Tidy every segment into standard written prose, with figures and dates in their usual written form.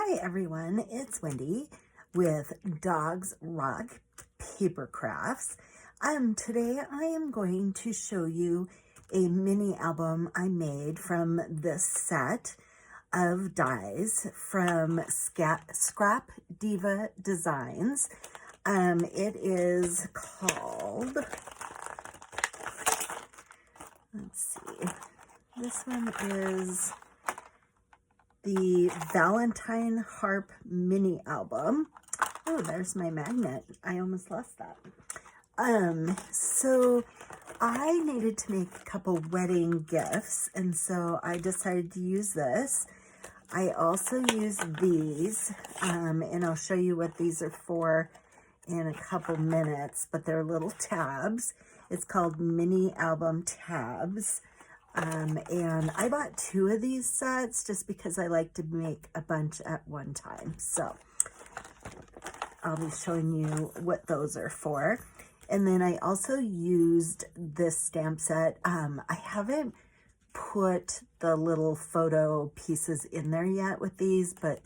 Hi everyone, it's Wendy with Dogs Rock Paper Crafts. Today I am going to show you a mini album I made from this set of dies from Scrap Diva Designs. It is called, let's see, this one is the Valentine Harp mini album. Oh, there's my magnet. I almost lost that. So I needed to make a couple wedding gifts, and so I decided to use this. I also use these, and I'll show you what these are for in a couple minutes, but they're little tabs. It's called mini album tabs. And I bought 2 of these sets just because I like to make a bunch at one time. So I'll be showing you what those are for. And then I also used this stamp set. I haven't put the little photo pieces in there yet with these, but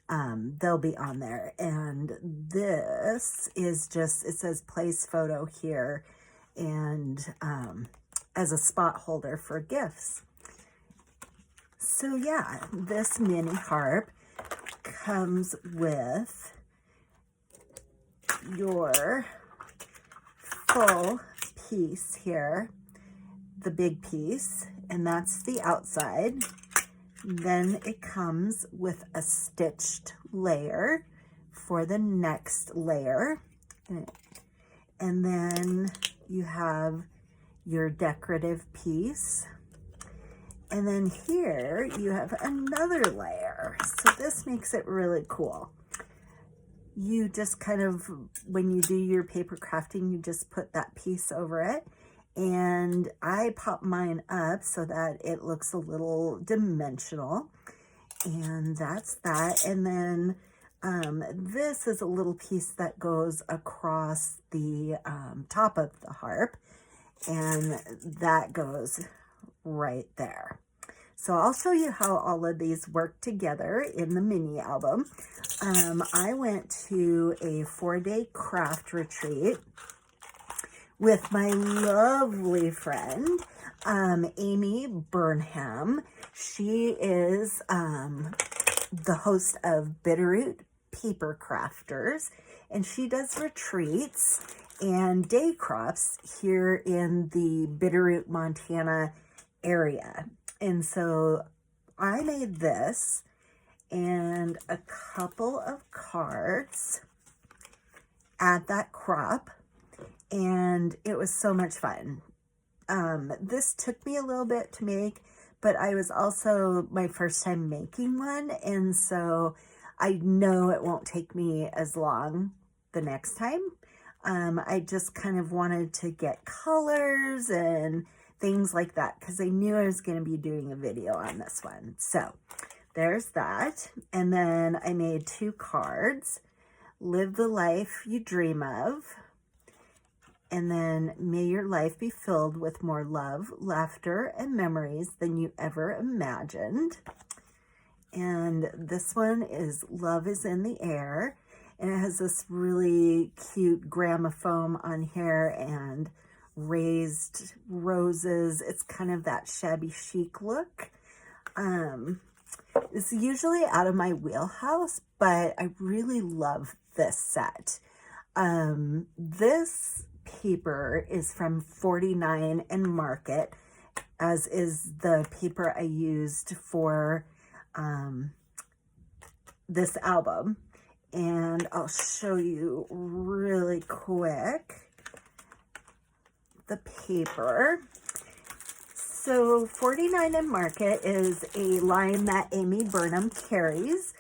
they'll be on there. And this is just, it says place photo here, and as a spot holder for gifts. So yeah, this mini harp comes with your full piece here, the big piece, and that's the outside. Then it comes with a stitched layer for the next layer. And then you have your decorative piece. And then here you have another layer. So this makes it really cool. You just kind of, when you do your paper crafting, you just put that piece over it. And I pop mine up so that it looks a little dimensional. And that's that. And then this is a little piece that goes across the top of the harp. And that goes right there. So I'll show you how all of these work together in the mini album. I went to a 4-day craft retreat with my lovely friend, Amy Burnham. She is the host of Bitterroot Paper Crafters, and she does retreats and day crops here in the Bitterroot, Montana area. And so I made this and a couple of cards at that crop, and it was so much fun. This took me a little bit to make, but I was also my first time making one, and so I know it won't take me as long the next time. I just kind of wanted to get colors and things like that because I knew I was going to be doing a video on this one. So there's that. And then I made 2 cards. Live the life you dream of. And then may your life be filled with more love, laughter, and memories than you ever imagined. And this one is Love is in the Air. And it has this really cute gramophone on here and raised roses. It's kind of that shabby chic look. It's usually out of my wheelhouse, but I really love this set. This paper is from 49 and Market, as is the paper I used for this album. And I'll show you really quick the paper. So 49 and Market is a line that Amy Burnham carries.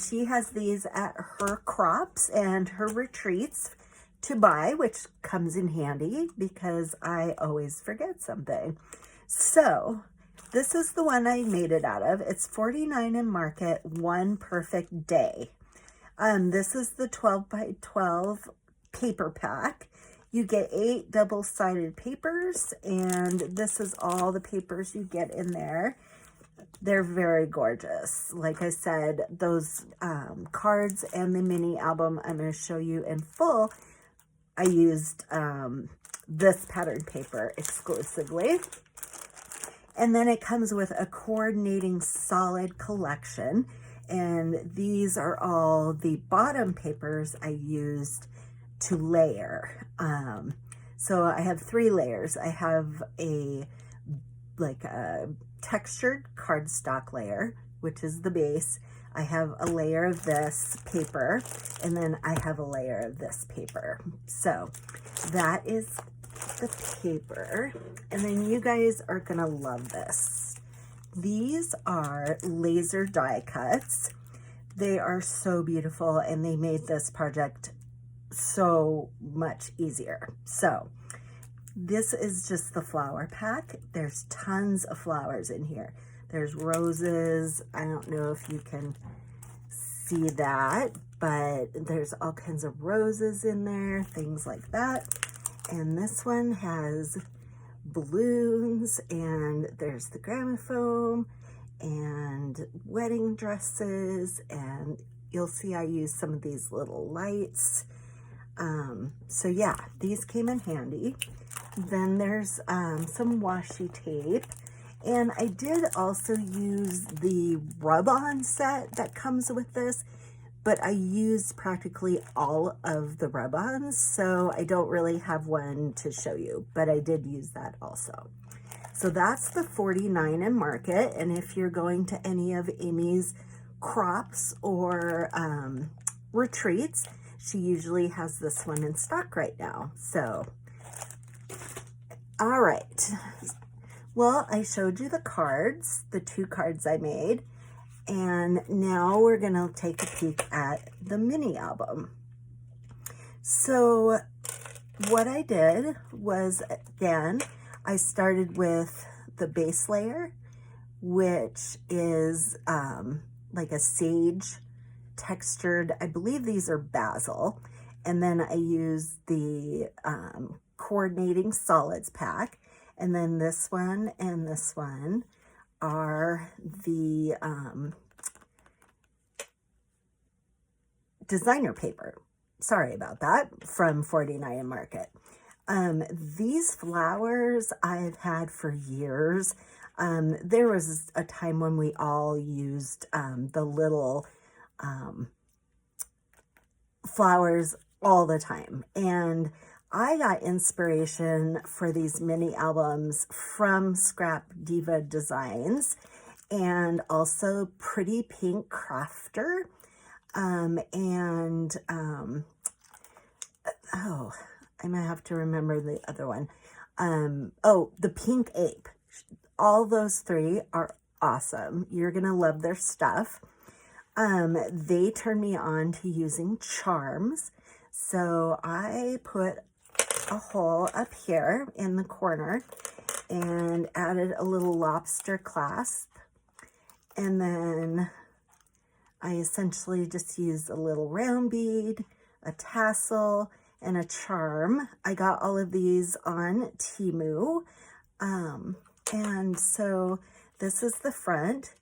She has these at her crops and her retreats to buy, which comes in handy because I always forget something. So this is the one I made it out of. It's 49 and Market, One Perfect Day. This is the 12 by 12 paper pack. You get 8 double-sided papers, and this is all the papers you get in there. They're very gorgeous. Like I said, those cards and the mini album I'm going to show you in full, I used this pattern paper exclusively. And then it comes with a coordinating solid collection. And these are all the bottom papers I used to layer. So I have 3 layers. I have a textured cardstock layer, which is the base. I have a layer of this paper, and then I have a layer of this paper. So that is the paper. And then you guys are gonna love this. These are laser die cuts. They are so beautiful, and they made this project so much easier. So this is just the flower pack. There's tons of flowers in here. There's roses. I don't know if you can see that, but there's all kinds of roses in there, things like that. And this one has balloons, and there's the gramophone and wedding dresses, and you'll see I use some of these little lights. So yeah, these came in handy. Then there's some washi tape, and I did also use the rub-on set that comes with this, but I used practically all of the rub-ons, so I don't really have one to show you, but I did use that also. So that's the 49 in Market, and if you're going to any of Amy's crops or retreats, she usually has this one in stock right now. So, all right. Well, I showed you the cards, the 2 cards I made, and now we're gonna take a peek at the mini album. So what I did was, again, I started with the base layer, which is like a sage textured, I believe these are basil, and then I used the coordinating solids pack, and then this one and this one are the designer paper. Sorry about that, from 49 in Market. These flowers I've had for years. There was a time when we all used the little flowers all the time, and I got inspiration for these mini albums from Scrap Diva Designs and also Pretty Pink Crafter, oh, I might have to remember the other one. Oh, the Pink Ape. All those 3 are awesome. You're gonna love their stuff. They turned me on to using charms. So I put a hole up here in the corner and added a little lobster clasp. And then I essentially just used a little round bead, a tassel, and a charm. I got all of these on Temu. And so this is the front.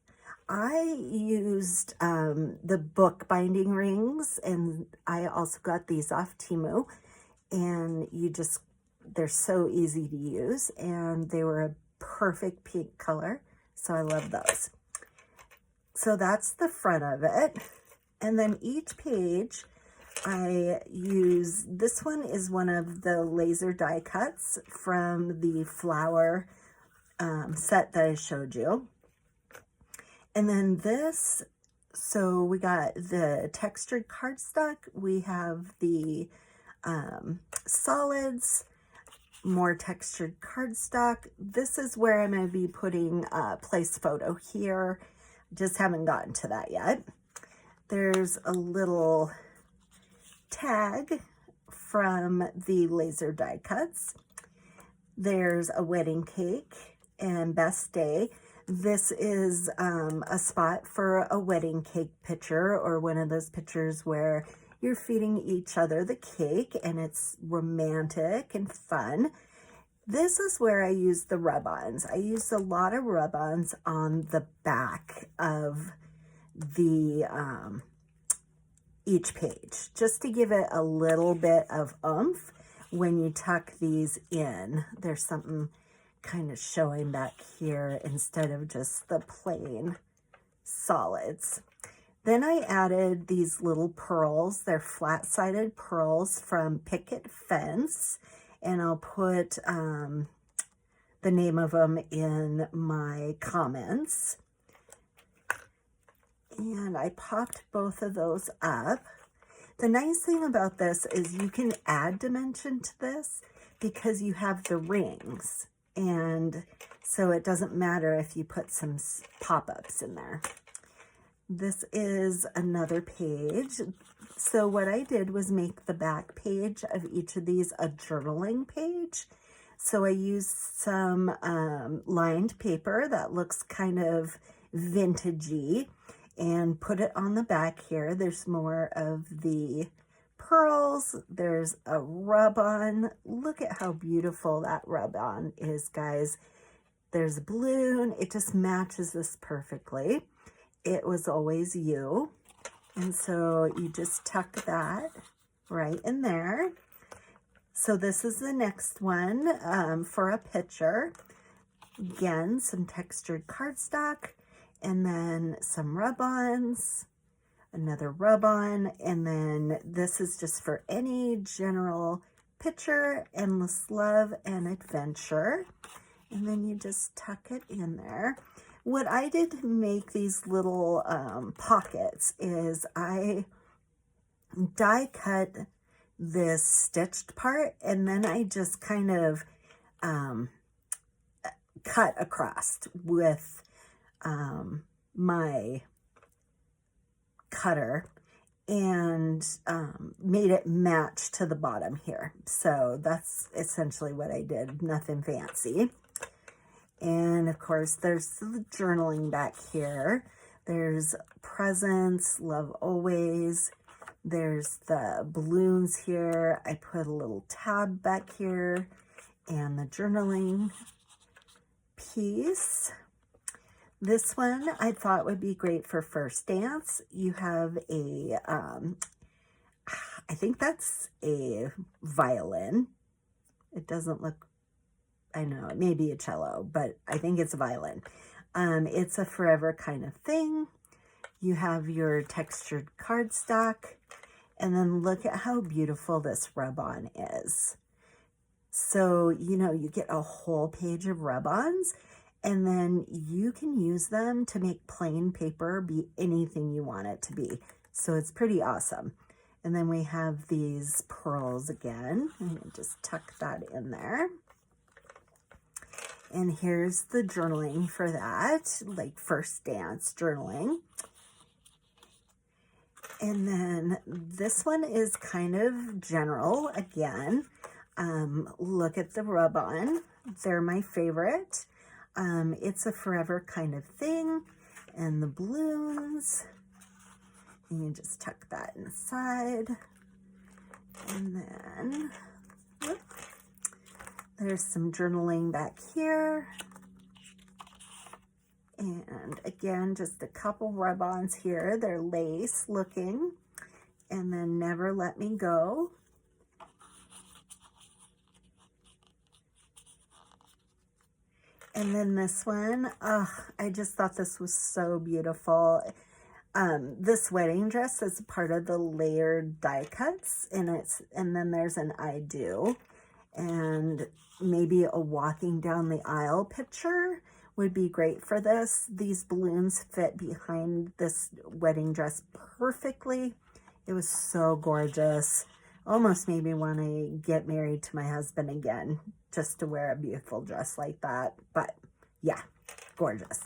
I used the book binding rings, and I also got these off Temu, and they're so easy to use, and they were a perfect pink color, so I love those. So that's the front of it, and then each page I use, this one is one of the laser die cuts from the flower set that I showed you. And then this, so we got the textured cardstock, we have the solids, more textured cardstock. This is where I'm going to be putting a place photo here. Just haven't gotten to that yet. There's a little tag from the laser die cuts. There's a wedding cake and best day. This is a spot for a wedding cake picture, or one of those pictures where you're feeding each other the cake and it's romantic and fun. This is where I use the rub-ons. I used a lot of rub-ons on the back of the each page, just to give it a little bit of oomph when you tuck these in. There's something kind of showing back here instead of just the plain solids. Then I added these little pearls. They're flat-sided pearls from Picket Fence, and I'll put the name of them in my comments. And I popped both of those up. The nice thing about this is you can add dimension to this because you have the rings, and so it doesn't matter if you put some pop-ups in there. This is another page. So what I did was make the back page of each of these a journaling page. So I used some lined paper that looks kind of vintagey and put it on the back here. There's more of the pearls. There's a rub-on. Look at how beautiful that rub-on is, guys. There's a balloon. It just matches this perfectly. It was always you. And so you just tuck that right in there. So this is the next one for a picture. Again, some textured cardstock, and then some rub-ons, another rub-on, and then this is just for any general picture, endless love and adventure. And then you just tuck it in there. What I did to make these little pockets is I die cut this stitched part, and then I just kind of cut across with my cutter and made it match to the bottom here. So that's essentially what I did, nothing fancy. And of course, there's the journaling back here. There's presents, love always. There's the balloons here. I put a little tab back here and the journaling piece. This one I thought would be great for first dance. You have a, I think that's a violin. It doesn't look, I know, it may be a cello, but I think it's a violin. It's a forever kind of thing. You have your textured cardstock, and then look at how beautiful this rub-on is. So, you know, you get a whole page of rub-ons, and then you can use them to make plain paper be anything you want it to be. So it's pretty awesome. And then we have these pearls again. I'm gonna just tuck that in there. And here's the journaling for that, like first dance journaling. And then this one is kind of general again. Look at the rub-on. They're my favorite. It's a forever kind of thing. And the balloons. And you just tuck that inside. And then, whoop, there's some journaling back here. And again, just a couple rub-ons here. They're lace looking. And then Never Let Me Go. And then this one, I just thought this was so beautiful. This wedding dress is part of the layered die cuts, and then there's an I do, and maybe a walking down the aisle picture would be great for this. These balloons fit behind this wedding dress perfectly. It was so gorgeous. Almost made me want to get married to my husband again, just to wear a beautiful dress like that. But yeah, gorgeous.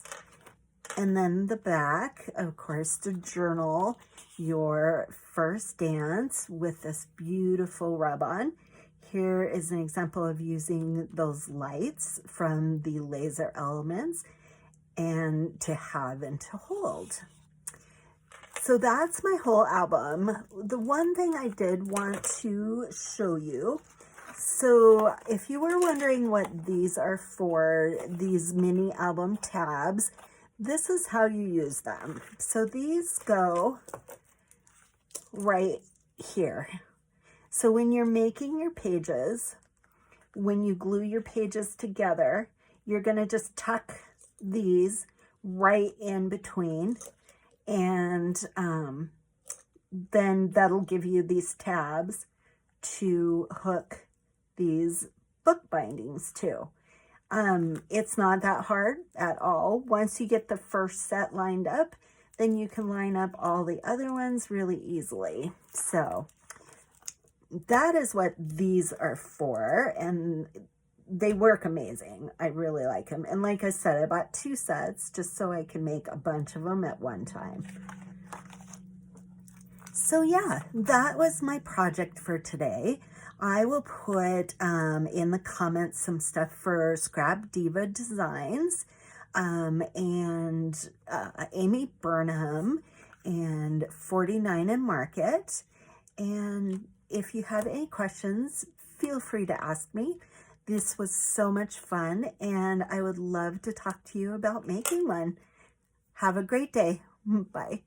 And then the back, of course, to journal your first dance with this beautiful rub-on. Here is an example of using those lights from the laser elements and to have and to hold. So that's my whole album. The one thing I did want to show you So if you were wondering what these are for, these mini album tabs, this is how you use them. So these go right here. So when you're making your pages, when you glue your pages together, you're going to just tuck these right in between, and then that'll give you these tabs to hook these book bindings to. It's not that hard at all. Once you get the first set lined up, then you can line up all the other ones really easily. So that is what these are for, and they work amazing. I really like them. And like I said, I bought 2 sets just so I can make a bunch of them at one time. So yeah, that was my project for today. I will put in the comments some stuff for Scrap Diva Designs and Amy Burnham and 49 and Market. And if you have any questions, feel free to ask me. This was so much fun, and I would love to talk to you about making one. Have a great day. Bye.